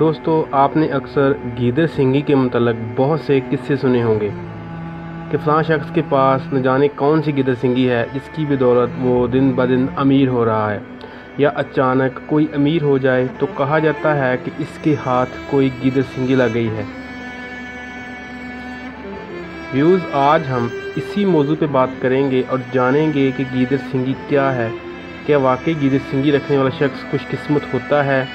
दोस्तों, आपने अक्सर गीदड़ सिंगी के मुतल्लिक़ बहुत से किस्से सुने होंगे कि फ़लाँ शख्स के पास न जाने कौन सी गीदड़ सिंगी है जिसकी बदौलत वो दिन ब दिन अमीर हो रहा है, या अचानक कोई अमीर हो जाए तो कहा जाता है कि इसके हाथ कोई गीदड़ सिंगी लग गई है। व्यूज़, आज हम इसी मौजू पे बात करेंगे और जानेंगे कि गीदड़ सिंगी क्या है, क्या वाकई गीदड़ सिंगी रखने वाला शख्स खुशकिस्मत होता है,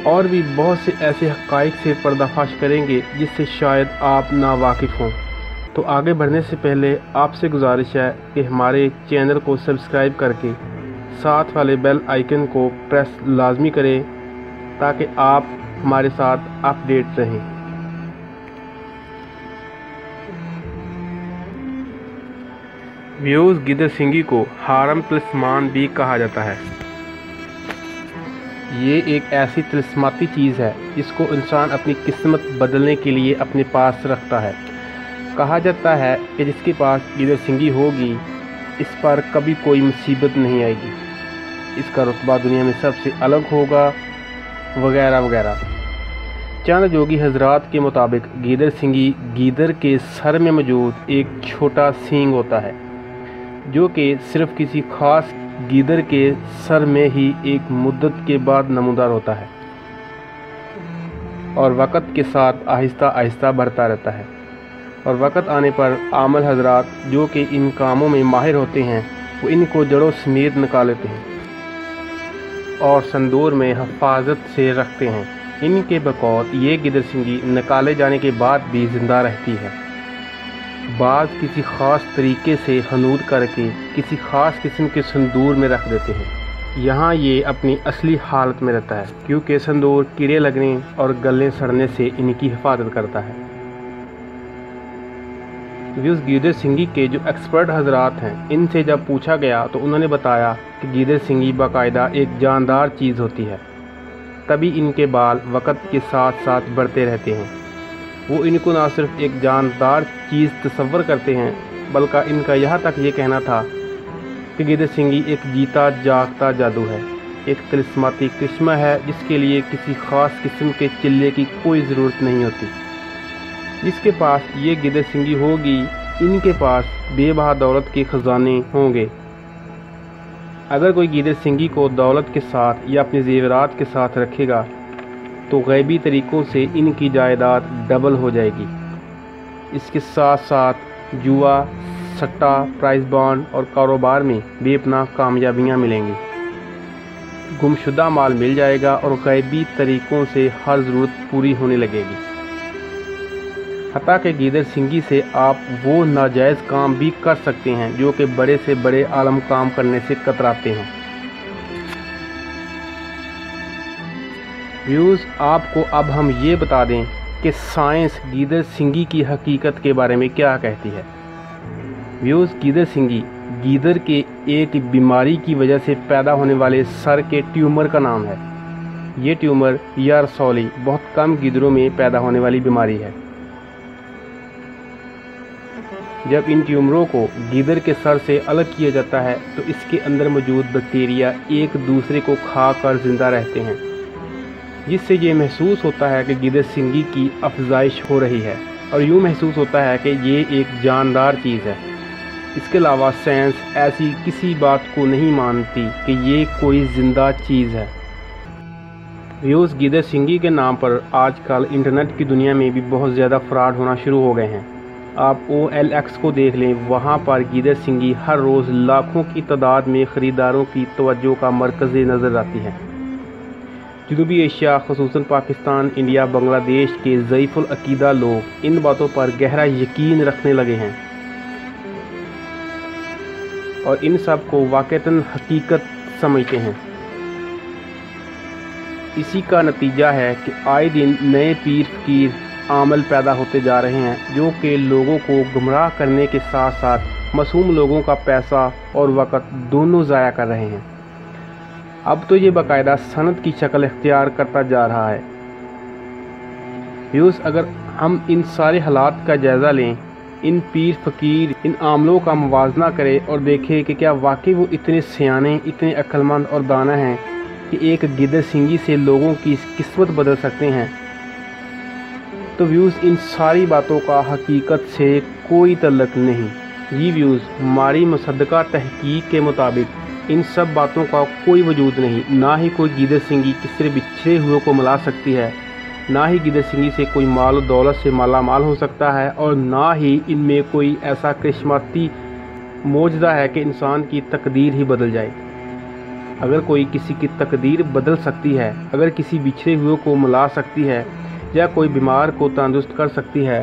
और भी बहुत से ऐसे हक़ाइक़ से पर्दाफाश करेंगे जिससे शायद आप ना वाकिफ़ हों। तो आगे बढ़ने से पहले आपसे गुजारिश है कि हमारे चैनल को सब्सक्राइब करके साथ वाले बेल आइकन को प्रेस लाजमी करें ताकि आप हमारे साथ अपडेट रहें। व्यूज़, गीदड़ सिंगी को हारम तलिस्मान भी कहा जाता है। ये एक ऐसी तिलिस्माती चीज़ है जिसको इंसान अपनी किस्मत बदलने के लिए अपने पास रखता है। कहा जाता है कि जिसके पास गीदड़ सिंगी होगी इस पर कभी कोई मुसीबत नहीं आएगी, इसका रुतबा दुनिया में सबसे अलग होगा, वगैरह वगैरह। चंद जोगी हजरात के मुताबिक गीदड़ सिंगी गीदड़ के सर में मौजूद एक छोटा सींग होता है जो कि सिर्फ किसी ख़ास गीदड़ के सर में ही एक मुद्दत के बाद नमूदार होता है और वक़्त के साथ आहिस्ता आहिस्ता बढ़ता रहता है, और वक़्त आने पर आमल हजरात जो कि इन कामों में माहिर होते हैं वो इनको जड़ों समेत निकाल लेते हैं और संदूर में हिफाजत से रखते हैं। इनके बकौल ये गीदड़ सिंगी निकाले जाने के बाद भी ज़िंदा रहती है। बाज़ किसी ख़ास तरीके से हनूद करके किसी ख़ास किस्म के संदूर में रख देते हैं। यहाँ ये अपनी असली हालत में रहता है क्योंकि संदूर कीड़े लगने और गलने सड़ने से इनकी हिफाजत करता है। व्यूज़, गीदड़ सिंगी के जो एक्सपर्ट हजरात हैं इनसे जब पूछा गया तो उन्होंने बताया कि गीदड़ सिंगी बाकायदा एक जानदार चीज़ होती है, तभी इनके बाल वक़्त के साथ साथ बढ़ते रहते हैं। वो इनको ना सिर्फ एक जानदार चीज़ तस्वर करते हैं बल्कि इनका यहाँ तक ये कहना था कि गीदड़ सिंगी एक जीता जागता जादू है, एक तिलिस्माती करिश्मा है जिसके लिए किसी ख़ास किस्म के चिल्ले की कोई ज़रूरत नहीं होती। जिसके पास ये गीदड़ सिंगी होगी इनके पास बेबहा दौलत के ख़जाने होंगे। अगर कोई गीदड़ सिंगी को दौलत के साथ या अपने ज़ेवरात के साथ रखेगा तो गैबी तरीक़ों से इनकी जायदाद डबल हो जाएगी। इसके साथ साथ जुआ, सट्टा, प्राइस बॉन्ड और कारोबार में बेपनाह कामयाबियाँ मिलेंगी। गुमशुदा माल मिल जाएगा और गैबी तरीक़ों से हर ज़रूरत पूरी होने लगेगी। हत्ता कि गीदड़ सिंगी से आप वो नाजायज़ काम भी कर सकते हैं जो कि बड़े से बड़े आलम काम करने से कतराते हैं। व्यूज़, आपको अब हम ये बता दें कि साइंस गीदड़ सिंगी की हकीकत के बारे में क्या कहती है। व्यूज़, गीदड़ सिंगी गीदड़ के एक बीमारी की वजह से पैदा होने वाले सर के ट्यूमर का नाम है। ये ट्यूमर या रसौली बहुत कम गीदड़ों में पैदा होने वाली बीमारी है। जब इन ट्यूमरों को गीदड़ के सर से अलग किया जाता है तो इसके अंदर मौजूद बैक्टीरिया एक दूसरे को खाकर ज़िंदा रहते हैं, जिससे ये महसूस होता है कि गीदड़ सिंगी की अफजाइश हो रही है और यूँ महसूस होता है कि ये एक जानदार चीज़ है। इसके अलावा साइंस ऐसी किसी बात को नहीं मानती कि ये कोई ज़िंदा चीज़ है। व्यूज़, गीदड़ सिंगी के नाम पर आजकल इंटरनेट की दुनिया में भी बहुत ज़्यादा फ्रॉड होना शुरू हो गए हैं। आप OLX को देख लें, वहाँ पर गीदड़ सिंगी हर रोज़ लाखों की तादाद में ख़रीदारों की तवज्जो का मरकज़ नज़र आती है। जनूबी एशिया ख़ुसूसन पाकिस्तान, इंडिया, बांग्लादेश के ज़ईफ़ुल अक़ीदा लोग इन बातों पर गहरा यकीन रखने लगे हैं और इन सब को वाक़तन हकीकत समझते हैं। इसी का नतीजा है कि आए दिन नए पीर फ़कीर आमल पैदा होते जा रहे हैं जो कि लोगों को गुमराह करने के साथ साथ मासूम लोगों का पैसा और वक़्त दोनों ज़ाया कर रहे हैं। अब तो ये बाकायदा सनत की शक्ल इख्तियार करता जा रहा है। व्यूज़, अगर हम इन सारे हालात का जायज़ा लें, इन पीर फ़कीर, इन आमलों का मुवाजना करें और देखें कि क्या वाकई वो इतने सियाने, इतने अक्लमंद और दाना हैं کہ ایک گیدڑ سنگی سے لوگوں کی قسمت بدل سکتے ہیں، تو ویوز ان ساری باتوں کا حقیقت سے کوئی تعلق نہیں۔ یہ ویوز ہماری مصدقہ تحقیق کے مطابق ان سب باتوں کا کوئی وجود نہیں۔ نہ ہی کوئی گیدڑ سنگی کسی سے بچھڑے ہوئے کو ملا سکتی ہے، نہ ہی گیدڑ سنگی سے کوئی مال و دولت سے مالا مال ہو سکتا ہے، اور نہ ہی ان میں کوئی ایسا کرشماتی معجزہ ہے کہ انسان کی تقدیر ہی بدل جائے۔ اگر کوئی کسی کی تقدیر بدل سکتی ہے، اگر کسی بچھڑے ہوئے کو ملا سکتی ہے، یا کوئی بیمار کو تندرست کر سکتی ہے،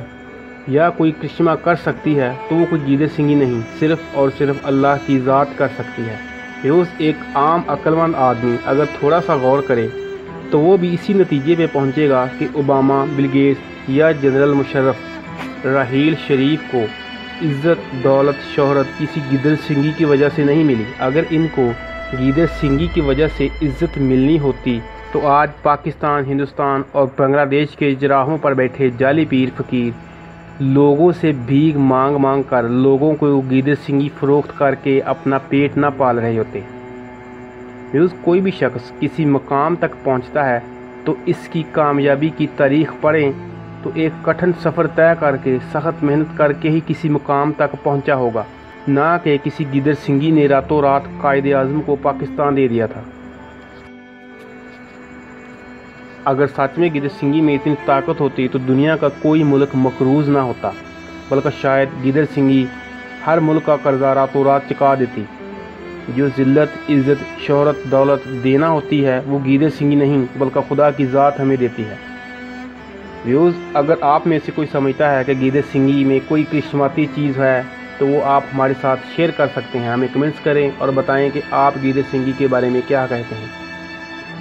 یا کوئی کرشمہ کر سکتی ہے، تو وہ کوئی گیدڑ سنگی نہیں، صرف اور صرف اللہ کی ذات کر سکتی ہے۔ ایک عام عقل مند آدمی اگر تھوڑا سا غور کرے تو وہ بھی اسی نتیجے پہ پہنچے گا کہ اوباما، بل گیٹس یا جنرل مشرف راحیل شریف کو عزت، دولت، شہرت کسی گیدڑ سنگی کی وجہ سے نہیں ملی۔ اگر ان کو گیدڑ سنگی کی وجہ سے عزت ملنی ہوتی تو آج پاکستان، ہندوستان اور بنگلہ دیش کے چراہوں پر بیٹھے جعلی پیر فقیر لوگوں سے بھیک مانگ مانگ کر لوگوں کو گیدڑ سنگی فروخت کر کے اپنا پیٹ نہ پال رہے ہوتے۔ کوئی بھی شخص کسی مقام تک پہنچتا ہے تو اس کی کامیابی کی تاریخ پڑھیں تو ایک کٹھن سفر طے کر کے، سخت محنت کر کے ہی کسی مقام تک پہنچا ہوگا، نہ کہ کسی گیدڑ سنگی نے راتوں رات قائد اعظم کو پاکستان دے دیا تھا۔ اگر سچ میں گیدڑ سنگی میں اتنی طاقت ہوتی تو دنیا کا کوئی ملک مقروض نہ ہوتا، بلکہ شاید گیدڑ سنگی ہر ملک کا قرضہ راتوں رات چکا دیتی۔ جو ذلت، عزت، شہرت، دولت دینا ہوتی ہے وہ گیدڑ سنگی نہیں بلکہ خدا کی ذات ہمیں دیتی ہے۔ اگر آپ میں سے کوئی سمجھتا ہے کہ گیدڑ سنگی میں کوئی کرشماتی چیز ہے تو وہ آپ ہمارے ساتھ شیئر کر سکتے ہیں۔ ہمیں کمنٹس کریں اور بتائیں کہ آپ گیدڑ سنگی کے بارے میں کیا کہتے ہیں۔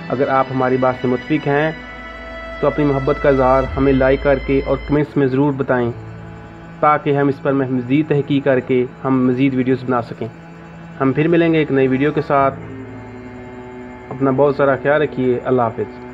اگر آپ ہماری بات سے متفق ہیں تو اپنی محبت کا اظہار ہمیں لائک کر کے اور کمنٹس میں ضرور بتائیں، تاکہ ہم اس پر مزید تحقیق کر کے ہم مزید ویڈیوز بنا سکیں۔ ہم پھر ملیں گے ایک نئی ویڈیو کے ساتھ۔ اپنا بہت سارا خیال رکھیے۔ اللہ حافظ۔